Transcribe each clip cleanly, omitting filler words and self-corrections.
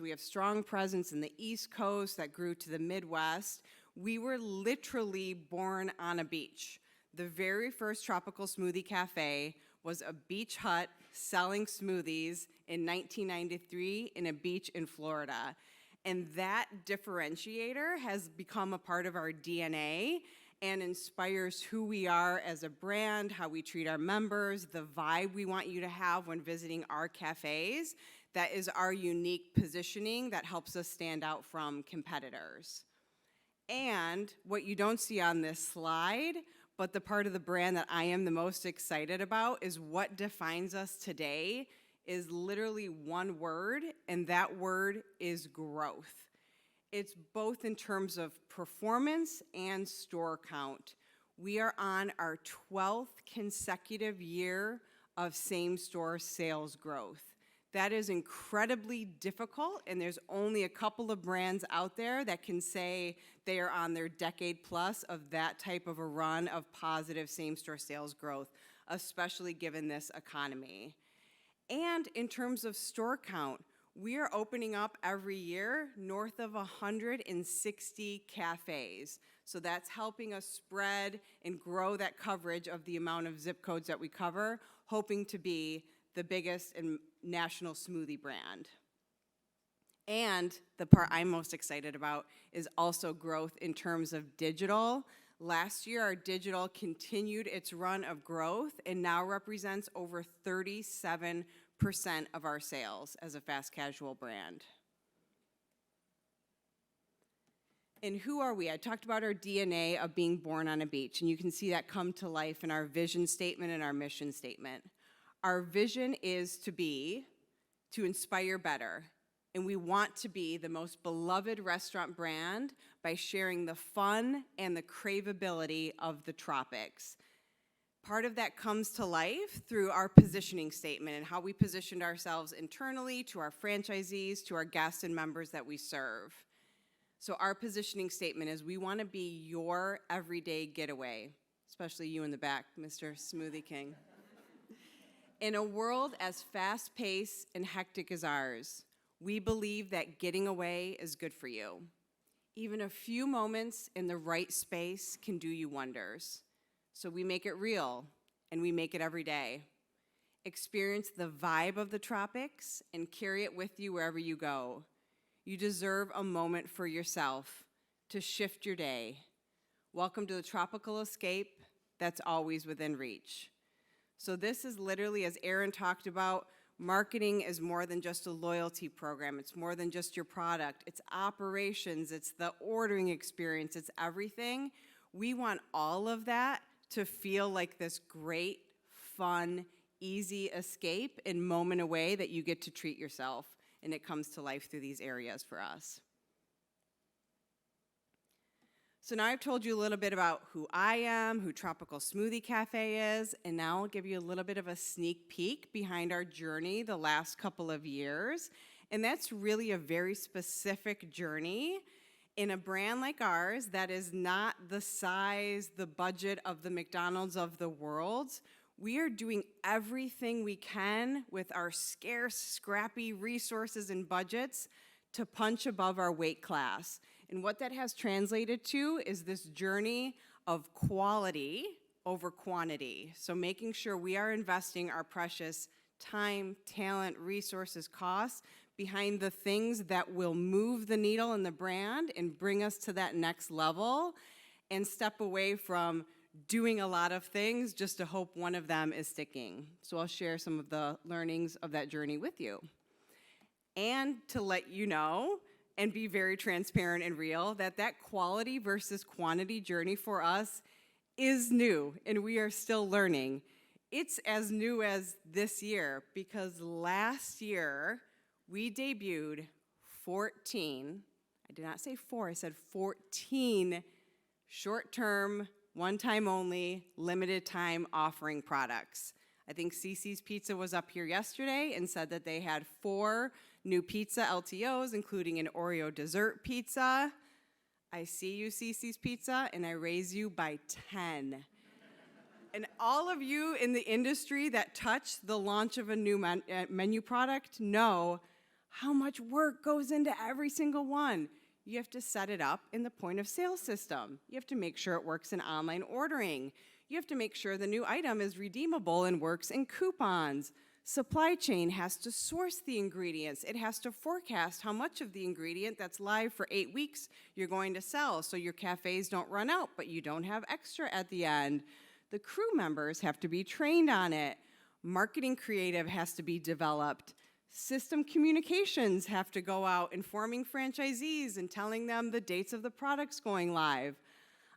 We have strong presence in the East Coast that grew to the Midwest. We were literally born on a beach. The very first Tropical Smoothie Cafe was a beach hut selling smoothies in 1993 in a beach in Florida. And that differentiator has become a part of our DNA and inspires who we are as a brand, how we treat our members, the vibe we want you to have when visiting our cafes. That is our unique positioning that helps us stand out from competitors. And what you don't see on this slide, but the part of the brand that I am the most excited about is what defines us today is literally one word, and that word is growth. It's both in terms of performance and store count. We are on our 12th consecutive year of same-store sales growth. That is incredibly difficult, and there's only a couple of brands out there that can say they are on their decade plus of that type of a run of positive same-store sales growth, especially given this economy. And in terms of store count, we are opening up every year north of 160 cafes. So that's helping us spread and grow that coverage of the amount of zip codes that we cover, hoping to be the biggest and national smoothie brand. And the part I'm most excited about is also growth in terms of digital. Last year, our digital continued its run of growth and now represents over 37% of our sales as a fast casual brand. And who are we? I talked about our DNA of being born on a beach, and you can see that come to life in our vision statement and our mission statement. Our vision is to inspire better, and we want to be the most beloved restaurant brand by sharing the fun and the craveability of the tropics. Part of that comes to life through our positioning statement and how we positioned ourselves internally to our franchisees, to our guests and members that we serve. So our positioning statement is we want to be your everyday getaway, especially you in the back, Mr. Smoothie King. In a world as fast-paced and hectic as ours, we believe that getting away is good for you. Even a few moments in the right space can do you wonders. So we make it real, and we make it every day. Experience the vibe of the tropics and carry it with you wherever you go. You deserve a moment for yourself to shift your day. Welcome to the tropical escape that's always within reach. So this is literally, as Aaron talked about, marketing is more than just a loyalty program. It's more than just your product. It's operations. It's the ordering experience. It's everything. We want all of that to feel like this great, fun, easy escape and moment away that you get to treat yourself, and it comes to life through these areas for us. So now I've told you a little bit about who I am, who Tropical Smoothie Cafe is, and now I'll give you a little bit of a sneak peek behind our journey the last couple of years. And that's really a very specific journey in a brand like ours that is not the size, the budget of the McDonald's of the world. We are doing everything we can with our scarce, scrappy resources and budgets to punch above our weight class. And what that has translated to is this journey of quality over quantity. So making sure we are investing our precious time, talent, resources, costs behind the things that will move the needle in the brand and bring us to that next level, and step away from doing a lot of things just to hope one of them is sticking. So I'll share some of the learnings of that journey with you. And to let you know, and be very transparent and real, that quality versus quantity journey for us is new, and we are still learning. It's as new as this year, because last year we debuted 14, I did not say 4, I said 14 short-term, one-time only, limited time offering products. I think Cece's Pizza was up here yesterday and said that they had 4 new pizza LTOs, including an Oreo dessert pizza. I see you, Cece's Pizza, and I raise you by 10. And all of you in the industry that touch the launch of a new menu product know How much work goes into every single one? You have to set it up in the point of sale system. You have to make sure it works in online ordering. You have to make sure the new item is redeemable and works in coupons. Supply chain has to source the ingredients. It has to forecast how much of the ingredient that's live for 8 weeks you're going to sell so your cafes don't run out, but you don't have extra at the end. The crew members have to be trained on it. Marketing creative has to be developed. System communications have to go out informing franchisees and telling them the dates of the products going live.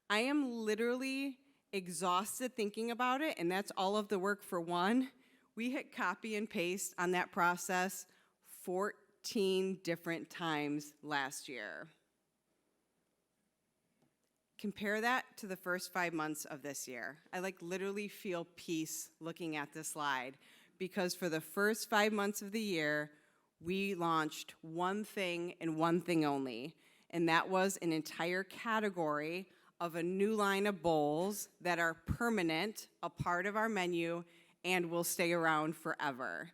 I am literally exhausted thinking about it, and that's all of the work for one. We hit copy and paste on that process 14 different times last year. Compare that to the first 5 months of this year. I literally feel peace looking at this slide, because for the first 5 months of the year, we launched one thing and one thing only, and that was an entire category of a new line of bowls that are permanent, a part of our menu, and will stay around forever.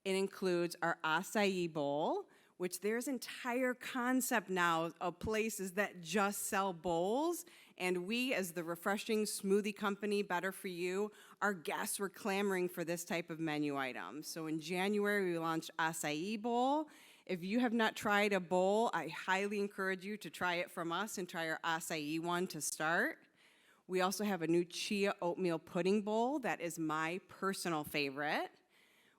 It includes our acai bowl, which there's entire concept now of places that just sell bowls, and we, as the refreshing smoothie company, Better For You, our guests were clamoring for this type of menu item. So in January, we launched acai bowl. If you have not tried a bowl, I highly encourage you to try it from us and try our acai one to start. We also have a new chia oatmeal pudding bowl that is my personal favorite.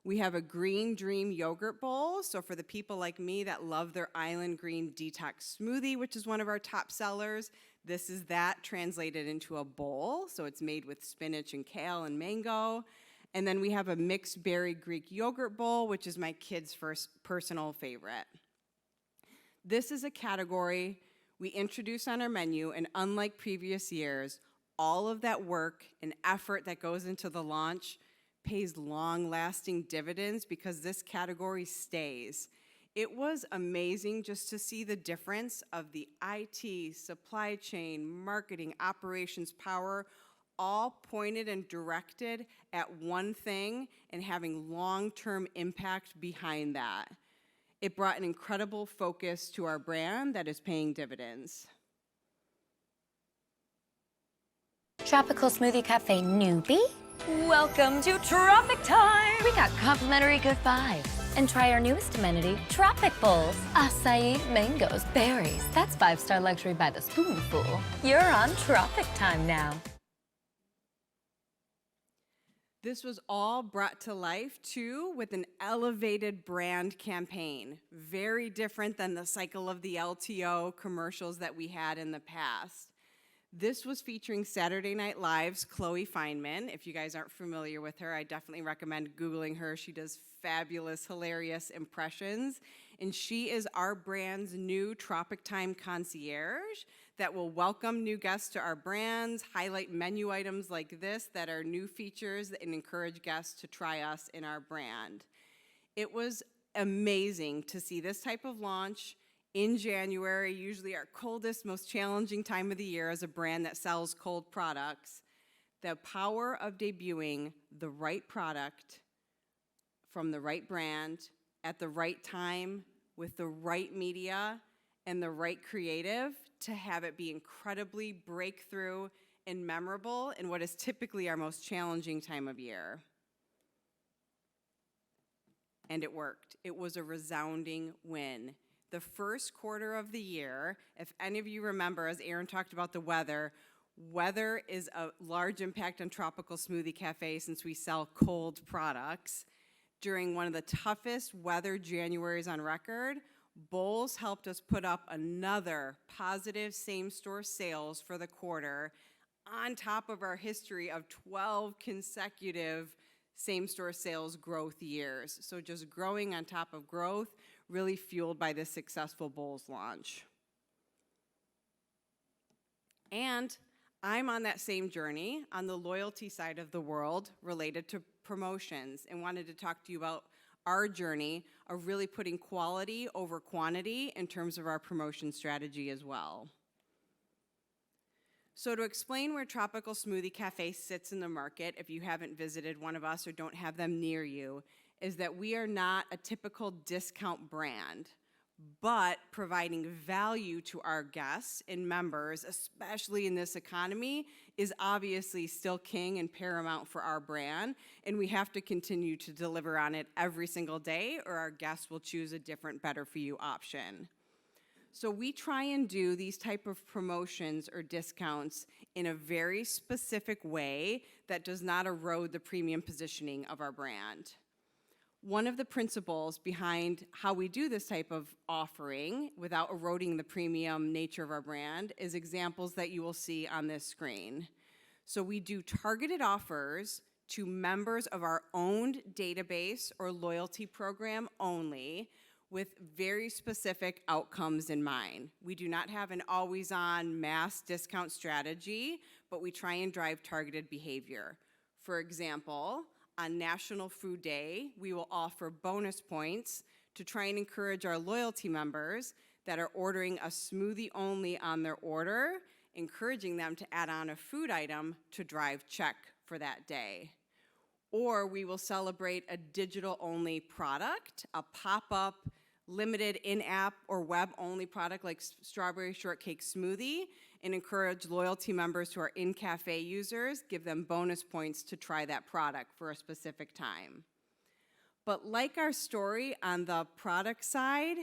We have a green dream yogurt bowl, so for the people like me that love their island green detox smoothie, which is one of our top sellers, this is that translated into a bowl, so it's made with spinach and kale and mango. And then we have a mixed berry Greek yogurt bowl, which is my kids' first personal favorite. This is a category we introduced on our menu, and unlike previous years, all of that work and effort that goes into the launch pays long-lasting dividends because this category stays. It was amazing just to see the difference of the IT, supply chain, marketing, operations power, all pointed and directed at one thing and having long-term impact behind that. It brought an incredible focus to our brand that is paying dividends. Tropical Smoothie Cafe newbie, welcome to Tropic Time! We got complimentary good vibes. And try our newest amenity, Tropic Bowls. Acai, mangoes, berries. That's 5-star luxury by the spoonful. You're on Tropic Time now. This was all brought to life, too, with an elevated brand campaign. Very different than the cycle of the LTO commercials that we had in the past. This was featuring Saturday Night Live's Chloe Fineman. If you guys aren't familiar with her, I definitely recommend Googling her. She does fabulous, hilarious impressions. And she is our brand's new Tropic Time concierge that will welcome new guests to our brands, highlight menu items like this that are new features, and encourage guests to try us in our brand. It was amazing to see this type of launch in January, usually our coldest, most challenging time of the year as a brand that sells cold products. The power of debuting the right product from the right brand at the right time with the right media and the right creative to have it be incredibly breakthrough and memorable in what is typically our most challenging time of year. And it worked. It was a resounding win. The first quarter of the year, if any of you remember, as Aaron talked about the weather is a large impact on Tropical Smoothie Cafe since we sell cold products. During one of the toughest weather Januaries on record, bowls helped us put up another positive same-store sales for the quarter on top of our history of 12 consecutive same-store sales growth years. So just growing on top of growth, really fueled by this successful bowls launch. And I'm on that same journey on the loyalty side of the world related to promotions, and wanted to talk to you about our journey of really putting quality over quantity in terms of our promotion strategy as well. So to explain where Tropical Smoothie Cafe sits in the market, if you haven't visited one of us or don't have them near you, is that we are not a typical discount brand, but providing value to our guests and members, especially in this economy, is obviously still king and paramount for our brand, and we have to continue to deliver on it every single day, or our guests will choose a different, better for you option. So we try and do these type of promotions or discounts in a very specific way that does not erode the premium positioning of our brand. One of the principles behind how we do this type of offering without eroding the premium nature of our brand is examples that you will see on this screen. So we do targeted offers to members of our owned database or loyalty program only, with very specific outcomes in mind. We do not have an always-on mass discount strategy, but we try and drive targeted behavior. For example, on National Food Day, we will offer bonus points to try and encourage our loyalty members that are ordering a smoothie only on their order, encouraging them to add on a food item to drive check for that day. Or we will celebrate a digital-only product, a pop-up, limited in-app or web-only product like strawberry shortcake smoothie, and encourage loyalty members who are in-cafe users, give them bonus points to try that product for a specific time. But like our story on the product side,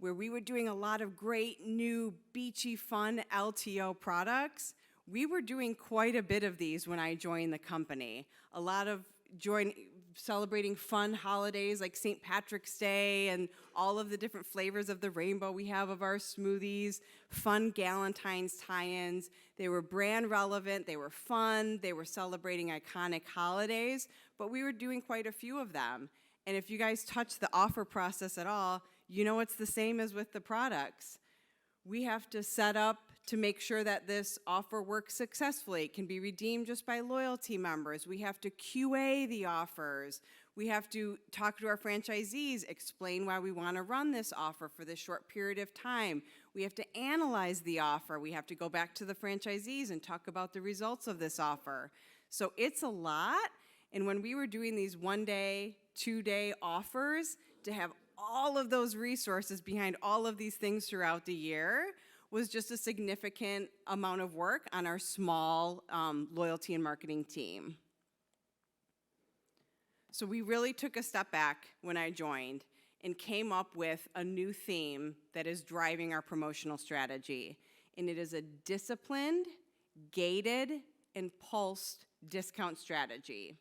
where we were doing a lot of great new beachy fun LTO products, we were doing quite a bit of these when I joined the company. A lot of celebrating fun holidays like St. Patrick's Day and all of the different flavors of the rainbow we have of our smoothies, fun Galentine's tie-ins. They were brand relevant, they were fun, they were celebrating iconic holidays, but we were doing quite a few of them. And if you guys touch the offer process at all, you know it's the same as with the products. We have to set up to make sure that this offer works successfully. It can be redeemed just by loyalty members. We have to QA the offers. We have to talk to our franchisees, explain why we want to run this offer for this short period of time. We have to analyze the offer. We have to go back to the franchisees and talk about the results of this offer. So it's a lot, and when we were doing these one-day, two-day offers, to have all of those resources behind all of these things throughout the year was just a significant amount of work on our small loyalty and marketing team. So we really took a step back when I joined and came up with a new theme that is driving our promotional strategy. And it is a disciplined, gated, and pulsed discount strategy.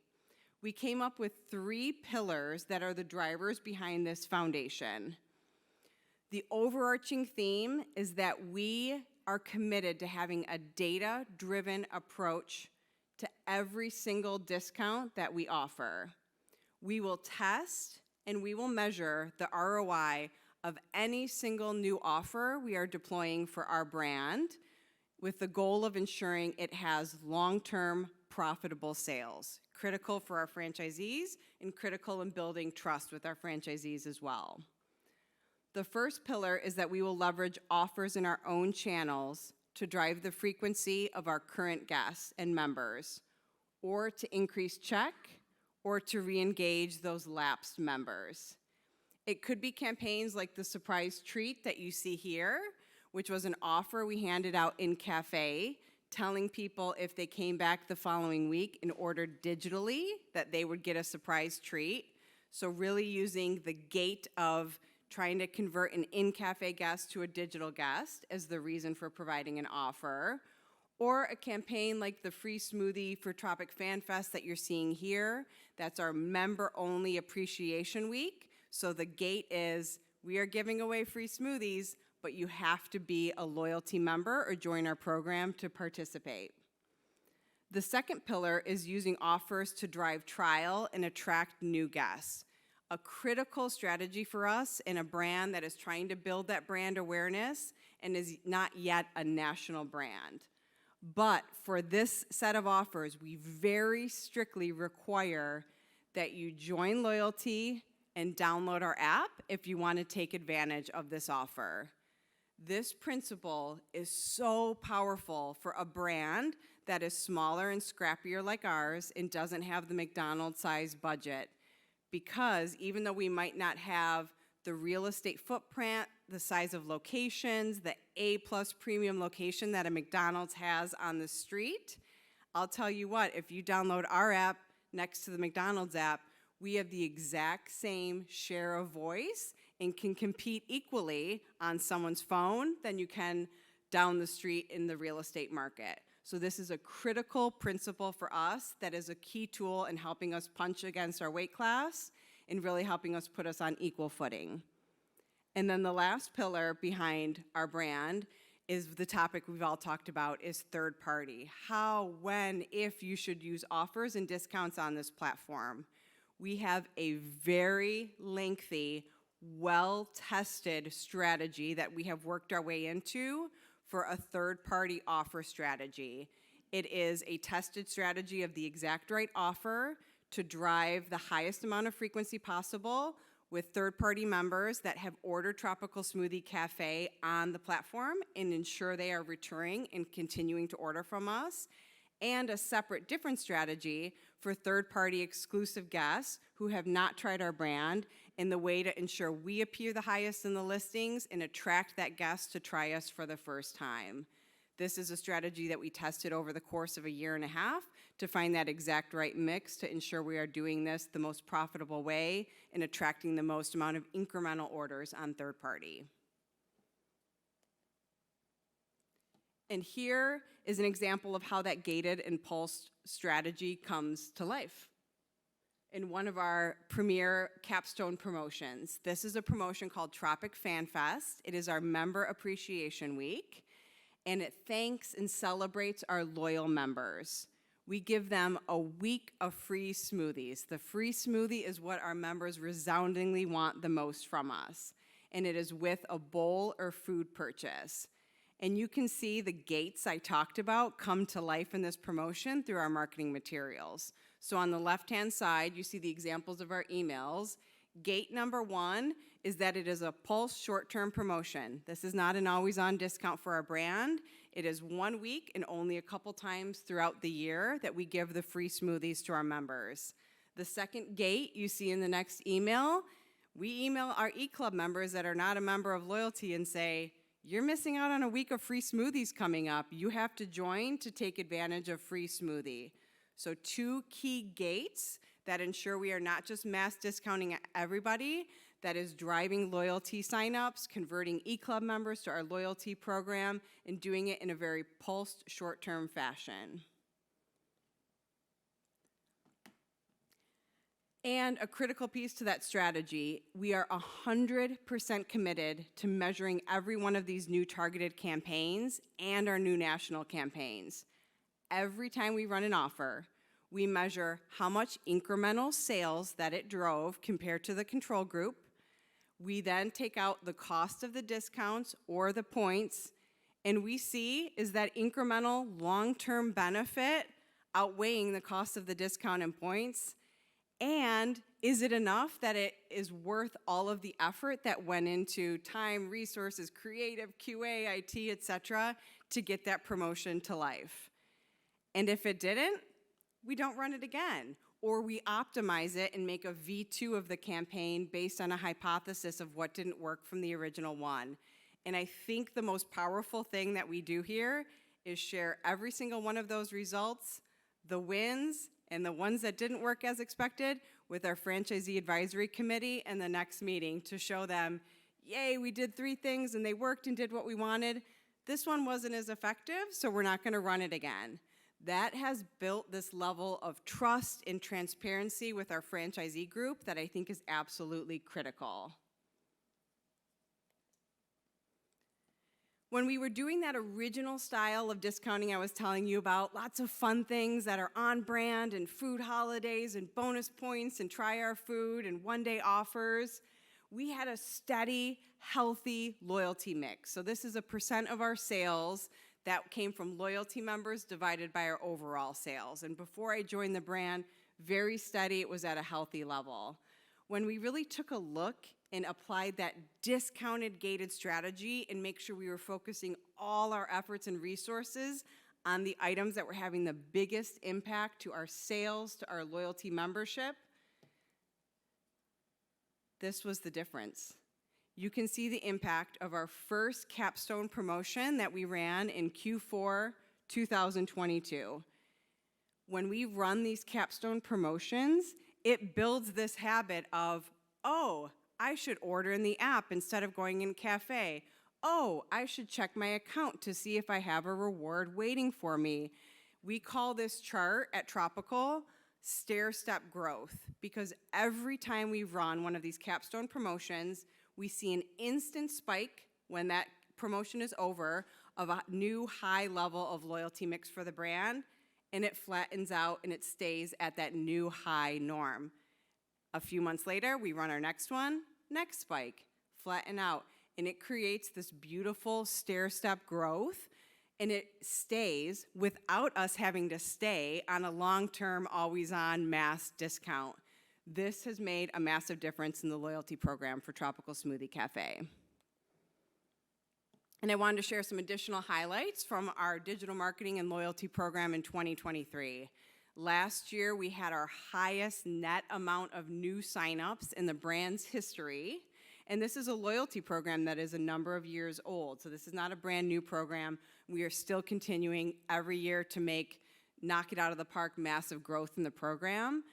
We came up with 3 pillars that are the drivers behind this foundation. The overarching theme is that we are committed to having a data-driven approach to every single discount that we offer. We will test and we will measure the ROI of any single new offer we are deploying for our brand with the goal of ensuring it has long-term profitable sales, critical for our franchisees and critical in building trust with our franchisees as well. The first pillar is that we will leverage offers in our own channels to drive the frequency of our current guests and members, or to increase check, or to re-engage those lapsed members. It could be campaigns like the surprise treat that you see here, which was an offer we handed out in cafe, telling people if they came back the following week and ordered digitally that they would get a surprise treat. So really using the gate of trying to convert an in-cafe guest to a digital guest as the reason for providing an offer. Or a campaign like the free smoothie for Tropic Fan Fest that you're seeing here. That's our member-only appreciation week. So the gate is, we are giving away free smoothies, but you have to be a loyalty member or join our program to participate. The second pillar is using offers to drive trial and attract new guests. A critical strategy for us in a brand that is trying to build that brand awareness and is not yet a national brand. But for this set of offers, we very strictly require that you join loyalty and download our app if you want to take advantage of this offer. This principle is so powerful for a brand that is smaller and scrappier like ours and doesn't have the McDonald's-sized budget, because even though we might not have the real estate footprint, the size of locations, the A-plus premium location that a McDonald's has on the street, I'll tell you what, if you download our app next to the McDonald's app, we have the exact same share of voice and can compete equally on someone's phone than you can down the street in the real estate market. So this is a critical principle for us that is a key tool in helping us punch against our weight class and really helping us put us on equal footing. And then the last pillar behind our brand is the topic we've all talked about, is third party. How, when, if you should use offers and discounts on this platform. We have a very lengthy, well-tested strategy that we have worked our way into for a third-party offer strategy. It is a tested strategy of the exact right offer to drive the highest amount of frequency possible with third-party members that have ordered Tropical Smoothie Cafe on the platform and ensure they are returning and continuing to order from us, and a separate different strategy for third-party exclusive guests who have not tried our brand in the way to ensure we appear the highest in the listings and attract that guest to try us for the first time. This is a strategy that we tested over the course of a year and a half to find that exact right mix to ensure we are doing this the most profitable way and attracting the most amount of incremental orders on third party. And here is an example of how that gated and pulsed strategy comes to life in one of our premier capstone promotions. This is a promotion called Tropic Fan Fest. It is our member appreciation week, and it thanks and celebrates our loyal members. We give them a week of free smoothies. The free smoothie is what our members resoundingly want the most from us, and it is with a bowl or food purchase. And you can see the gates I talked about come to life in this promotion through our marketing materials. So on the left-hand side, you see the examples of our emails. Gate number 1 is that it is a pulse short-term promotion. This is not an always-on discount for our brand. It is 1 week and only a couple times throughout the year that we give the free smoothies to our members. The second gate you see in the next email, we email our e-club members that are not a member of Loyalty and say, you're missing out on a week of free smoothies coming up. You have to join to take advantage of free smoothie. So 2 key gates that ensure we are not just mass discounting everybody, that is driving loyalty signups, converting e-club members to our loyalty program, and doing it in a very pulsed short-term fashion. And a critical piece to that strategy, we are 100% committed to measuring every one of these new targeted campaigns and our new national campaigns. Every time we run an offer, we measure how much incremental sales that it drove compared to the control group. We then take out the cost of the discounts or the points, and we see is that incremental long-term benefit outweighing the cost of the discount and points. And is it enough that it is worth all of the effort that went into time, resources, creative, QA, IT, etc., to get that promotion to life? And if it didn't, we don't run it again. Or we optimize it and make a V2 of the campaign based on a hypothesis of what didn't work from the original one. And I think the most powerful thing that we do here is share every single one of those results, the wins, and the ones that didn't work as expected with our franchisee advisory committee in the next meeting to show them, yay, we did 3 things and they worked and did what we wanted. This one wasn't as effective, so we're not gonna run it again. That has built this level of trust and transparency with our franchisee group that I think is absolutely critical. When we were doing that original style of discounting I was telling you about, lots of fun things that are on brand and food holidays and bonus points and try our food and one-day offers, we had a steady, healthy loyalty mix. So this is a % of our sales that came from loyalty members divided by our overall sales. And before I joined the brand, very steady, it was at a healthy level. When we really took a look and applied that discounted gated strategy and make sure we were focusing all our efforts and resources on the items that were having the biggest impact to our sales, to our loyalty membership, this was the difference. You can see the impact of our first capstone promotion that we ran in Q4 2022. When we run these capstone promotions, it builds this habit of, oh, I should order in the app instead of going in cafe. Oh, I should check my account to see if I have a reward waiting for me. We call this chart at Tropical stair-step growth, because every time we run one of these capstone promotions, we see an instant spike when that promotion is over of a new high level of loyalty mix for the brand, and it flattens out and it stays at that new high norm. A few months later, we run our next one, next spike, flatten out, and it creates this beautiful stair-step growth, and it stays without us having to stay on a long-term, always-on mass discount. This has made a massive difference in the loyalty program for Tropical Smoothie Cafe. And I wanted to share some additional highlights from our digital marketing and loyalty program in 2023. Last year, we had our highest net amount of new signups in the brand's history. And this is a loyalty program that is a number of years old. So this is not a brand new program. We are still continuing every year to knock it out of the park, massive growth in the program.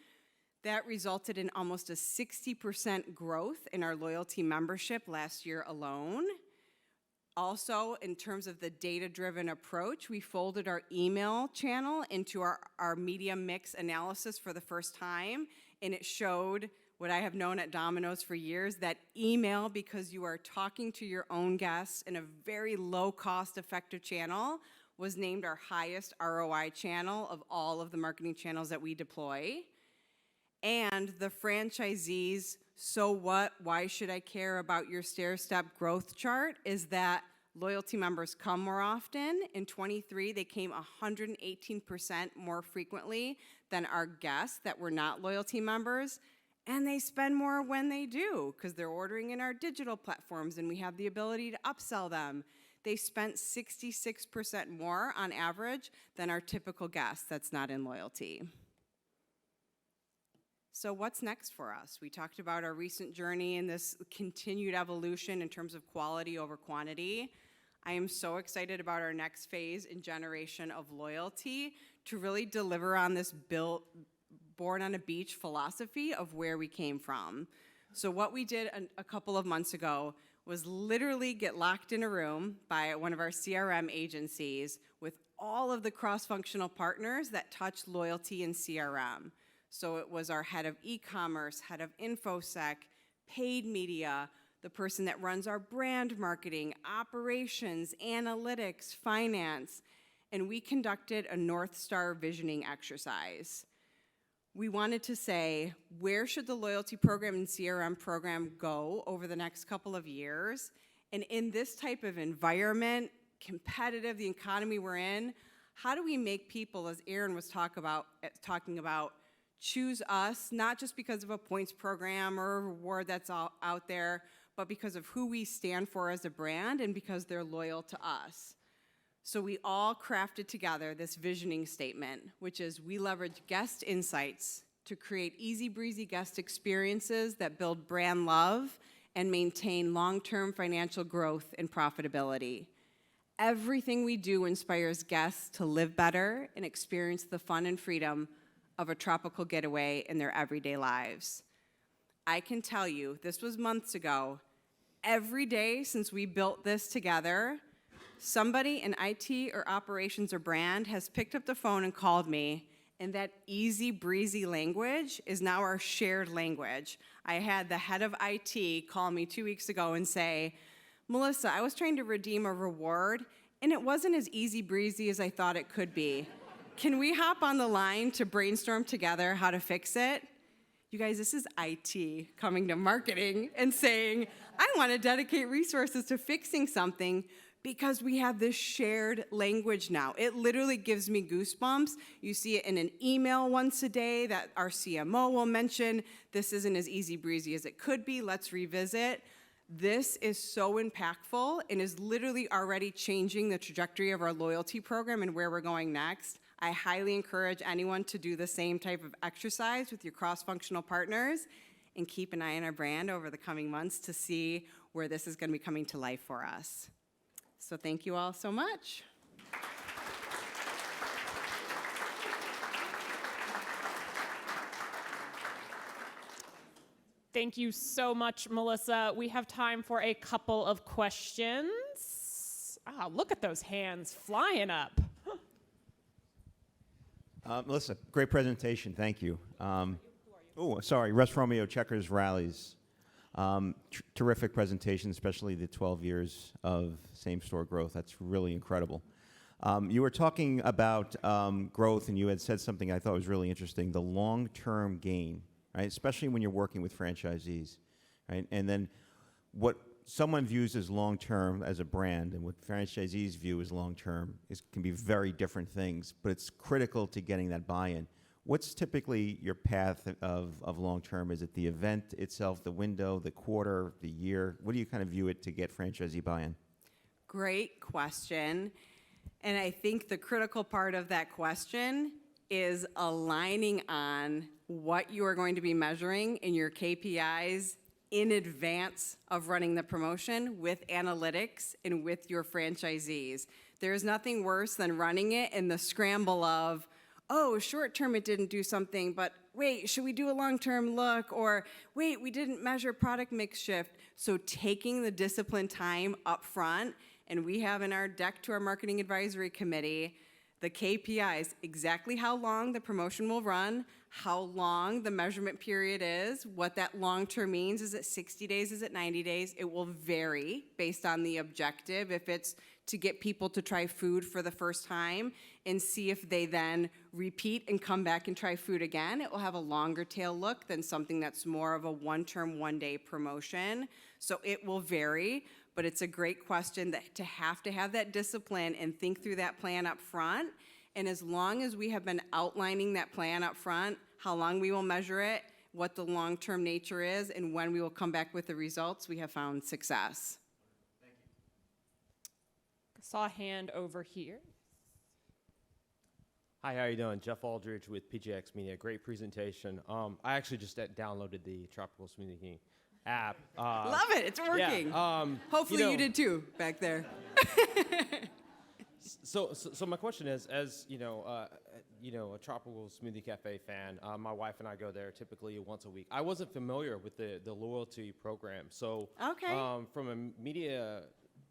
That resulted in almost a 60% growth in our loyalty membership last year alone. Also, in terms of the data-driven approach, we folded our email channel into our media mix analysis for the first time, and it showed what I have known at Domino's for years, that email, because you are talking to your own guests in a very low-cost, effective channel, was named our highest ROI channel of all of the marketing channels that we deploy. And the franchisees, so what, why should I care about your stair-step growth chart, is that loyalty members come more often. In 23, they came 118% more frequently than our guests that were not loyalty members. And they spend more when they do, because they're ordering in our digital platforms and we have the ability to upsell them. They spent 66% more on average than our typical guest that's not in loyalty. So what's next for us? We talked about our recent journey and this continued evolution in terms of quality over quantity. I am so excited about our next phase and generation of loyalty to really deliver on this born on a beach philosophy of where we came from. So what we did a couple of months ago was literally get locked in a room by one of our CRM agencies with all of the cross-functional partners that touch loyalty and CRM. So it was our head of e-commerce, head of InfoSec, paid media, the person that runs our brand marketing, operations, analytics, finance, and we conducted a North Star visioning exercise. We wanted to say, where should the loyalty program and CRM program go over the next couple of years? And in this type of environment, competitive, the economy we're in, how do we make people, as Aaron was talking about, choose us, not just because of a points program or a reward that's out there, but because of who we stand for as a brand and because they're loyal to us. So we all crafted together this visioning statement, which is we leverage guest insights to create easy breezy guest experiences that build brand love and maintain long-term financial growth and profitability. Everything we do inspires guests to live better and experience the fun and freedom of a tropical getaway in their everyday lives. I can tell you, this was months ago, every day since we built this together, somebody in IT or operations or brand has picked up the phone and called me, and that easy breezy language is now our shared language. I had the head of IT call me 2 weeks ago and say, Melissa, I was trying to redeem a reward, and it wasn't as easy breezy as I thought it could be. Can we hop on the line to brainstorm together how to fix it? You guys, this is IT coming to marketing and saying, I want to dedicate resources to fixing something because we have this shared language now. It literally gives me goosebumps. You see it in an email once a day that our CMO will mention, this isn't as easy breezy as it could be, let's revisit. This is so impactful and is literally already changing the trajectory of our loyalty program and where we're going next. I highly encourage anyone to do the same type of exercise with your cross-functional partners. and keep an eye on our brand over the coming months to see where this is going to be coming to life for us. So thank you all so much. Thank you so much, Melissa. We have time for a couple of questions. Look at those hands flying up. Melissa, great presentation. Thank you. Sorry, Russ Romeo, Checkers Rallies. Terrific presentation, especially the 12 years of same-store growth. That's really incredible. You were talking about growth, and you had said something I thought was really interesting, the long-term gain, right? Especially when you're working with franchisees, right? And then what someone views as long-term as a brand and what franchisees view as long-term can be very different things, but it's critical to getting that buy-in. What's typically your path of long-term? Is it the event itself, the window, the quarter, the year? What do you kind of view it to get franchisee buy-in? Great question. And I think the critical part of that question is aligning on what you are going to be measuring in your KPIs in advance of running the promotion with analytics and with your franchisees. There's nothing worse than running it in the scramble of, oh, short term it didn't do something, but wait, should we do a long-term look? Or wait, we didn't measure product mix shift. So taking the disciplined time up front, and we have in our deck to our marketing advisory committee, the KPIs, exactly how long the promotion will run, how long the measurement period is, what that long-term means. Is it 60 days? Is it 90 days? It will vary based on the objective. If it's to get people to try food for the first time and see if they then repeat and come back and try food again, it will have a longer tail look than something that's more of a one-term, one-day promotion. So it will vary, but it's a great question that to have that discipline and think through that plan up front. And as long as we have been outlining that plan up front, how long we will measure it, what the long-term nature is, and when we will come back with the results, we have found success. Thank you. I saw a hand over here. Hi, how you doing? Jeff Aldridge with PJX Media. Great presentation. I actually just downloaded the Tropical Smoothie King app. Love it. It's working. Yeah, Hopefully you did too back there. So my question is, as a Tropical Smoothie Cafe fan, my wife and I go there typically once a week. I wasn't familiar with the loyalty program, so okay. From a media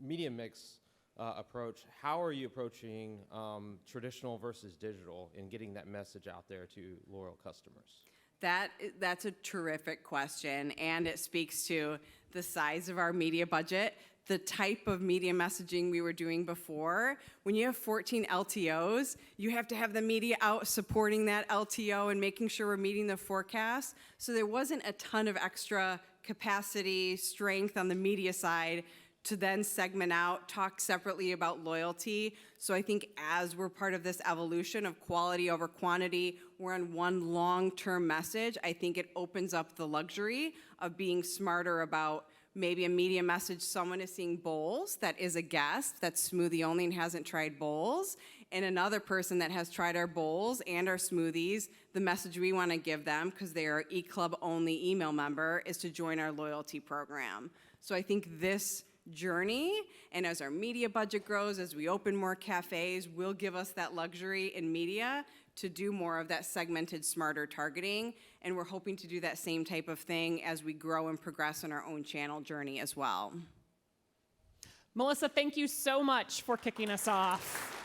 mix approach, how are you approaching traditional versus digital in getting that message out there to loyal customers? That's a terrific question, and it speaks to the size of our media budget, the type of media messaging we were doing before. When you have 14 LTOs, you have to have the media out supporting that LTO and making sure we're meeting the forecast. So there wasn't a ton of extra capacity, strength on the media side to then segment out, talk separately about loyalty. So I think as we're part of this evolution of quality over quantity, we're on one long-term message. I think it opens up the luxury of being smarter about maybe a media message. Someone is seeing bowls that is a guest that's smoothie only and hasn't tried bowls, and another person that has tried our bowls and our smoothies. The message we want to give them, because they are e-club only email member, is to join our loyalty program. So I think this journey, and as our media budget grows, as we open more cafes, will give us that luxury in media to do more of that segmented, smarter targeting. And we're hoping to do that same type of thing as we grow and progress in our own channel journey as well. Melissa, thank you so much for kicking us off.